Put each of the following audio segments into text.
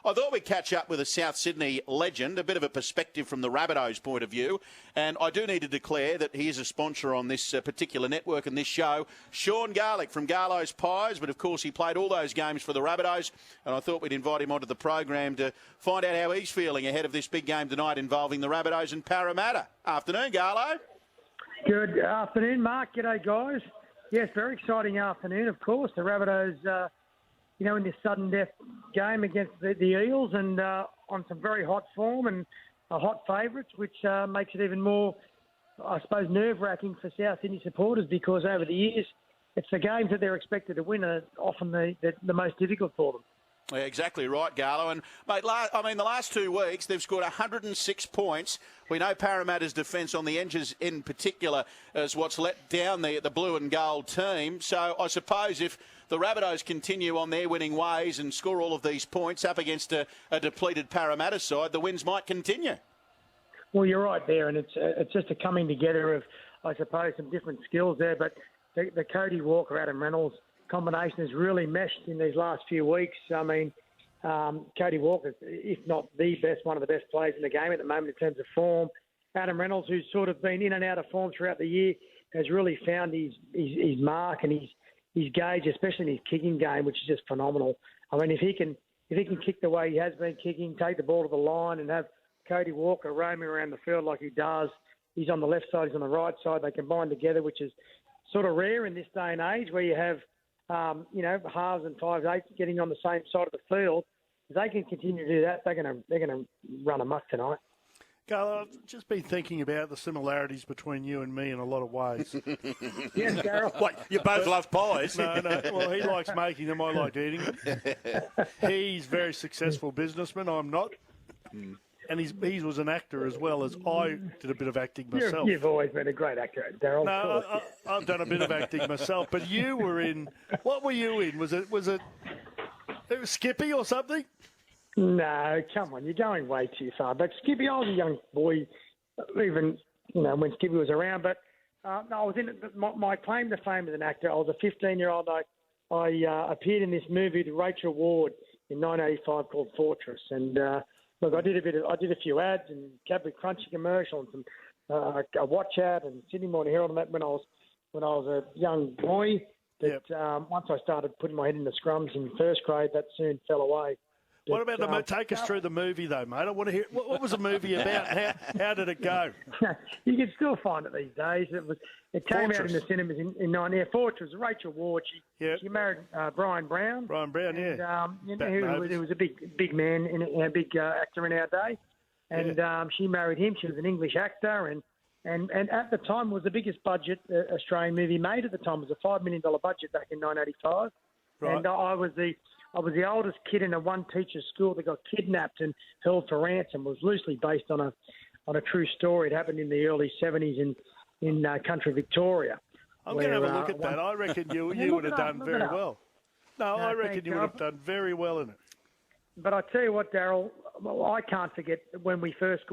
I thought we'd catch up with a South Sydney legend, a bit of a perspective from the Rabbitohs' point of view. And I do need to declare that he is a sponsor on this particular network and this show. Sean Garlick from Garlo's Pies, but of course he played all those games for the Rabbitohs, and I thought we'd invite him onto the program to find out how he's feeling ahead of this big game tonight involving the Rabbitohs and Parramatta. Afternoon, Garlo. Good afternoon, Mark. G'day, guys. Yes, very exciting afternoon, of course. The Rabbitohs, in this sudden death game against the Eels and on some very hot form and hot favourites, which makes it even more, I suppose, nerve-wracking for South Sydney supporters because over the years, it's the games that they're expected to win are often the most difficult for them. Yeah, exactly right, Garlo. And, mate, the last 2 weeks, they've scored 106 points. We know Parramatta's defence on the edges in particular is what's let down the blue and gold team. So I suppose if the Rabbitohs continue on their winning ways and score all of these points up against a depleted Parramatta side, the wins might continue. Well, you're right there, and it's just a coming together of, I suppose, some different skills there. But the Cody Walker, Adam Reynolds combination has really meshed in these last few weeks. I mean, Cody Walker, if not the best, one of the best players in the game at the moment in terms of form. Adam Reynolds, who's sort of been in and out of form throughout the year, has really found his mark and his gauge, especially in his kicking game, which is just phenomenal. I mean, if he can kick the way he has been kicking, take the ball to the line and have Cody Walker roaming around the field like he does, he's on the left side, he's on the right side, they combine together, which is sort of rare in this day and age where you have halves and 5/8 getting on the same side of the field. If they can continue to do that, they're going to run amok tonight. Carl, I've just been thinking about the similarities between you and me in a lot of ways. Yes, Daryl. What, you both love pies? No. Well, he likes making them, I like eating them. He's a very successful businessman, I'm not. And he was an actor as well as I did a bit of acting myself. You've always been a great actor, Daryl. No, I've done a bit of acting myself, but you were in. What were you in? Was it Skippy or something? No, come on, you're going way too far. But Skippy, I was a young boy, even when Skippy was around. But no, I was in it. My claim to fame as an actor, I was a 15-year-old. I appeared in this movie with Rachel Ward in 1985 called Fortress, and. Look, I did a few ads and Cadbury Crunchy commercial and some a watch ad and Sydney Morning Herald and that when I was a young boy. But once I started putting my head in the scrums in first grade, that soon fell away. What about take us through the movie, though, mate? I want to hear what was the movie about? How did it go? You can still find it these days. It came Fortress. out in the cinemas in 90. Fortress. Rachel Ward. She married Brian Brown. Brian Brown, yeah. And, who was a big man a big actor in our day. And she married him. She was an English actor, and at the time was the biggest budget Australian movie made. At the time it was a $5 million budget back in 1985. Right. And I was the oldest kid in a one-teacher school that got kidnapped and held for ransom. It was loosely based on a true story. It happened in the early 70s in country Victoria. I'm going to have a look at that. I reckon you would have done very well. No, I reckon you would have done very well in it. But I tell you what, Daryl, I can't forget when we first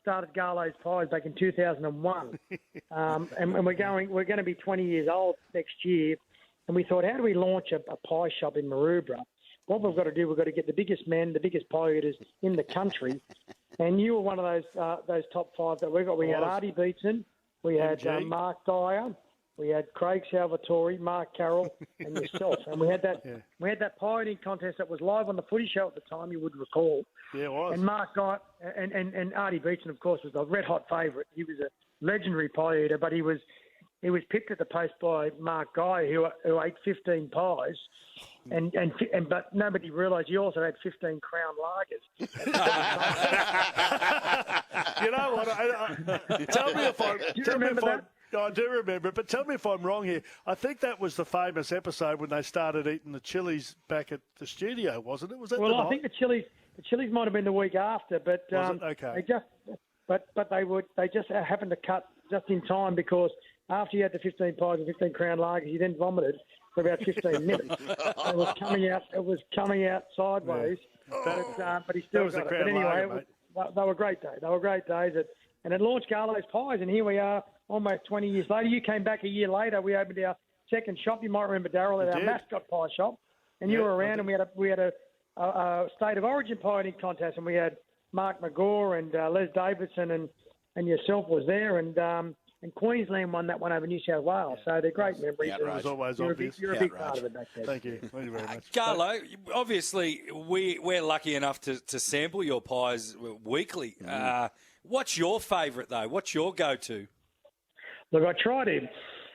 started Garlo's Pies back in 2001, and we're going to be 20 years old next year. And we thought, how do we launch a pie shop in Maroubra? What we've got to do, we've got to get the biggest men, the biggest pie eaters in the country. And you were one of those top five that we got. We had Artie Beetson, we had Mark Dyer, we had Craig Salvatore, Mark Carroll, and yourself. And we had that pie eating contest that was live on the Footy Show at the time. You would recall. Yeah, it was. And Mark Dyer and Artie Beetson, of course, was a red hot favourite. He was a legendary pie eater, but he was picked at the post by Mark Guy, who ate 15 pies, but nobody realised he also had 15 Crown Lagers. You know what? Tell me if I do remember it, but tell me if I'm wrong here. I think that was the famous episode when they started eating the chilies back at the studio, wasn't it? Was that? Well, I think the chilies might have been the week after, but okay. they just happened to cut just in time because. After you had the 15 pies and 15 Crown Lagers, you then vomited for about 15 minutes. It was coming out sideways, but he still got it. But anyway, they were great days. They were great days, and it launched Garlo's Pies, and here we are, almost 20 years later. You came back a year later. We opened our second shop. You might remember, Daryl, at our mascot pie shop, and you were around, and we had a a State of Origin pioneering contest, and we had Mark McGaw and Les Davidson and yourself was there, and Queensland won that one over New South Wales. So they're great memories. It was always obvious. You're a big part of it back then. Thank you very much. Garlo, obviously we're lucky enough to sample your pies weekly. What's your favourite though? What's your go-to? Look, I try to.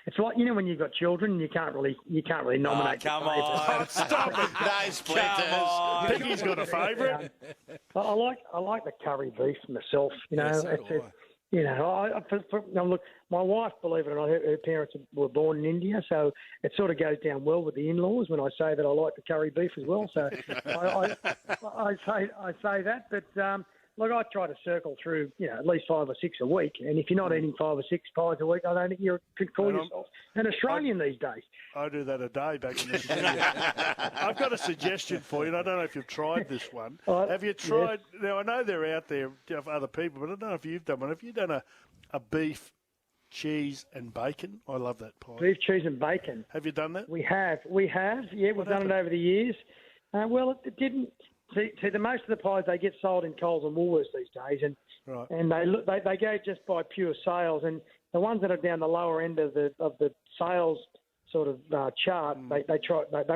It's like, you know, when you've got children, you can't really nominate. Come on, Stop it. No splinters. Piggy's got a favourite. I like the curry beef myself. You know, Yeah, so do I. you know, now look, my wife, believe it or not, her parents were born in India, so it sort of goes down well with the in-laws when I say that I like the curry beef as well. So I say that, but. Look, I try to circle through, you know, at least 5 or 6 a week. And if you're not eating 5 or 6 pies a week, I don't think you could call yourself an Australian these days. I do that a day back in the day. I've got a suggestion for you, and I don't know if you've tried this one. Have you tried? Yes. Now, I know they're out there for other people, but I don't know if you've done one. Have you done a beef, cheese, and bacon? I love that pie. Beef, cheese, and bacon. Have you done that? We have. Yeah, we've done it over the years. Well, it didn't. See, the most of the pies, they get sold in Coles and Woolworths these days, and they go just by pure sales. And the ones that are down the lower end of the sales sort of chart, they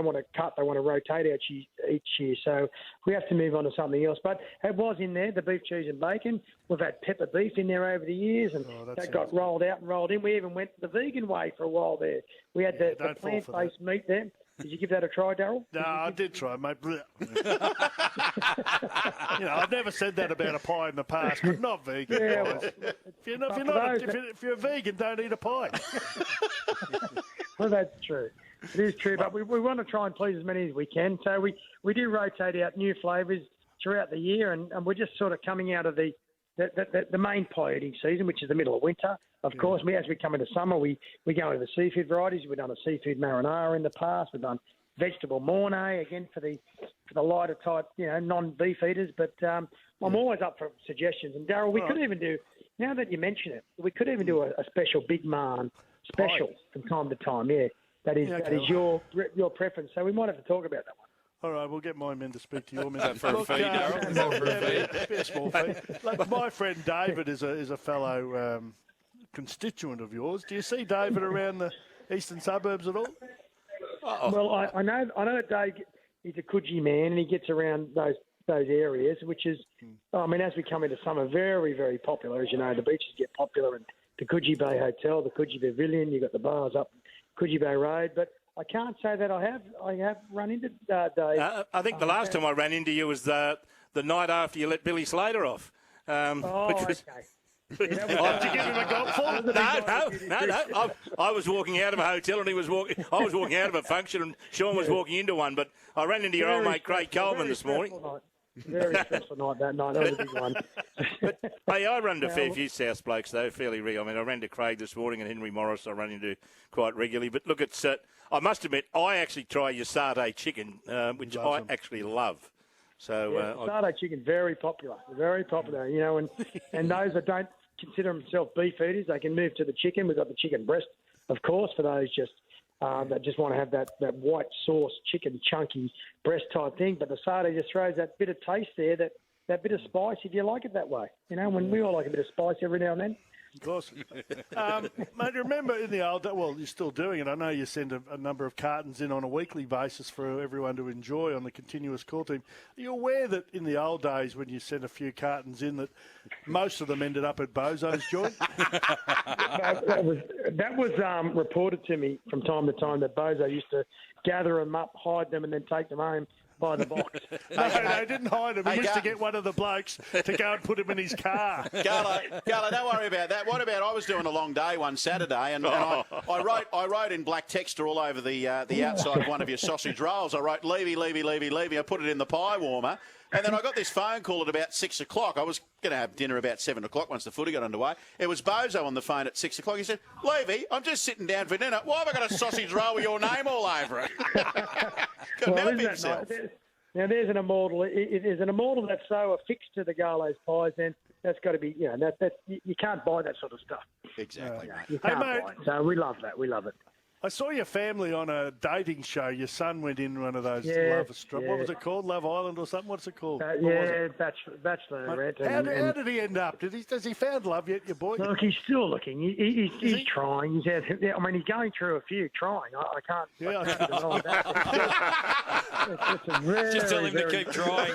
want to cut, they want to rotate each year. So we have to move on to something else. But it was in there, the beef, cheese, and bacon. We've had pepper beef in there over the years, and that got rolled out and rolled in. We even went the vegan way for a while there. We had the plant-based meat there. Did you give that a try, Daryl? No, I did try, mate. You know, I've never said that about a pie in the past, but not vegan pies. If you're a vegan, don't eat a pie. Well, that's true. It is true, but we want to try and please as many as we can. So we do rotate out new flavours throughout the year, and we're just sort of coming out of the main pie eating season, which is the middle of winter. Of course, as we come into summer, we go into the seafood varieties. We've done a seafood marinara in the past. We've done vegetable mornay again for the lighter type, you know, non-beef eaters. But I'm always up for suggestions. And Darryl, we could even do, now that you mention it, we could even do a special Big Man special from time to time. Yeah, that is your preference. So we might have to talk about that one. All right, we'll get my men to speak to your men. For a fee, Darryl. A small fee. Like my friend David is a fellow constituent of yours. Do you see David around the eastern suburbs at all? Well, I know that Dave, he's a Coogee man, and he gets around those areas, which is, I mean, as we come into summer, very, very popular. As you know, the beaches get popular, and the Coogee Bay Hotel, the Coogee Pavilion, you've got the bars up Coogee Bay Road, but I can't say that I have run into Dave. I think the last time I ran into you was the night after you let Billy Slater off. Okay. Did you give him a gobful? No. I was walking out of a hotel and I was walking out of a function and Sean was walking into one. But I ran into your old mate Craig Coleman this morning. Very stressful night that night. That was a big one. Hey, I run into a fair few South blokes though, fairly regular. I mean, I ran to Craig this morning and Henry Morris I run into quite regularly. But look, it's I must admit, I actually try your satay chicken, which I actually love. So satay chicken, very popular, you know, and those that don't consider themselves beef eaters, they can move to the chicken. We've got the chicken breast, of course, for those that just want to have that white sauce chicken chunky breast type thing. But the satay just throws that bit of taste there, that bit of spice, if you like it that way. You know, when we all like a bit of spice every now and then. Of course. Mate, remember in the old days, well, you're still doing it. I know you send a number of cartons in on a weekly basis for everyone to enjoy on the continuous call team. Are you aware that in the old days when you sent a few cartons in that most of them ended up at Bozo's joint? That was reported to me from time to time that Bozo used to gather them up, hide them, and then take them home by the box. No, they didn't hide him. He used to get one of the blokes to go and put him in his car. Garlo, don't worry about that. What about I was doing a long day one Saturday, and I wrote in black text all over the outside of one of your sausage rolls. I wrote, Levy. I put it in the pie warmer. And then I got this phone call at about 6 o'clock. I was going to have dinner about 7 o'clock once the footy got underway. It was Bozo on the phone at 6 o'clock. He said, Levy, I'm just sitting down for dinner. Why have I got a sausage roll with your name all over it? Couldn't help himself. Now, there's an immortal. It is an immortal that's so affixed to the Garlo's pies, then that's got to be, you know, you can't buy that sort of stuff. Exactly. You can't buy it. So we love that. We love it. I saw your family on a dating show. Your son went in one of those What was it called? Love Island or something? What's it called? Bachelorette. How did he end up? Has he found love yet, your boy? Look, he's still looking. He's trying. He's going through a few trying. I can't deny that. Just tell him to keep trying.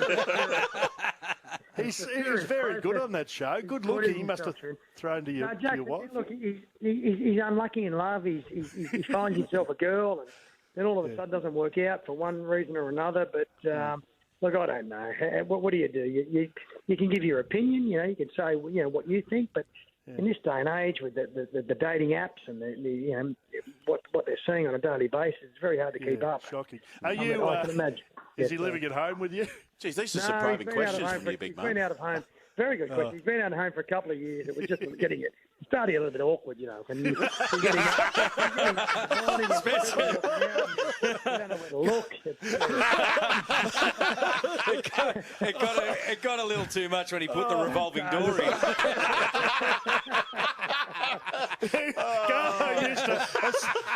He was very good on that show. Good looking. He must have thrown to your wife. Look, he's unlucky in love. He finds himself a girl, and then all of a sudden doesn't work out for one reason or another. But look, I don't know. What do? You can give your opinion. You can say what you think, but in this day and age with the dating apps and what they're seeing on a daily basis, it's very hard to keep up. Shocking. Are you? I can imagine. Is he living at home with you? Geez, these are surprising questions from you, big mate. He's been out of home. Very good question. He's been out of home for a couple of years. It was just getting it. It's starting a little bit awkward, when you're getting Especially. I don't know where to look. It got a little too much when he put the revolving door in.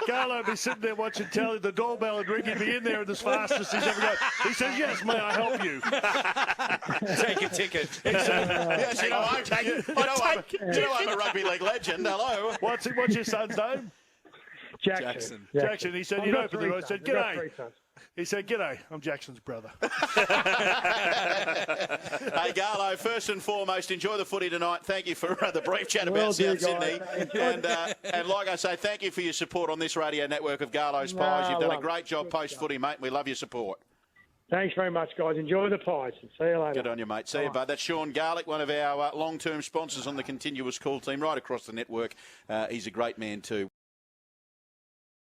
Garlo would be sitting there watching telly, the doorbell would ring, he'd be in there and as fast as he's ever got. He says, "Yes, may I help you?" Take a ticket. Yes, I'm a rugby league legend. Hello. What's your son's name? Jackson. He said, "You'd open the door." He said, "G'day." He said, "G'day, I'm Jackson's brother." Hey, Garlo, first and foremost, enjoy the footy tonight. Thank you for the brief chat about South Sydney. And like I say, thank you for your support on this radio network of Garlo's Pies. You've done a great job post-footy, mate. We love your support. Thanks very much, guys. Enjoy the pies. See you later. Good on you, mate. See you, bud. That's Sean Garlick, one of our long-term sponsors on the continuous call team right across the network. He's a great man too.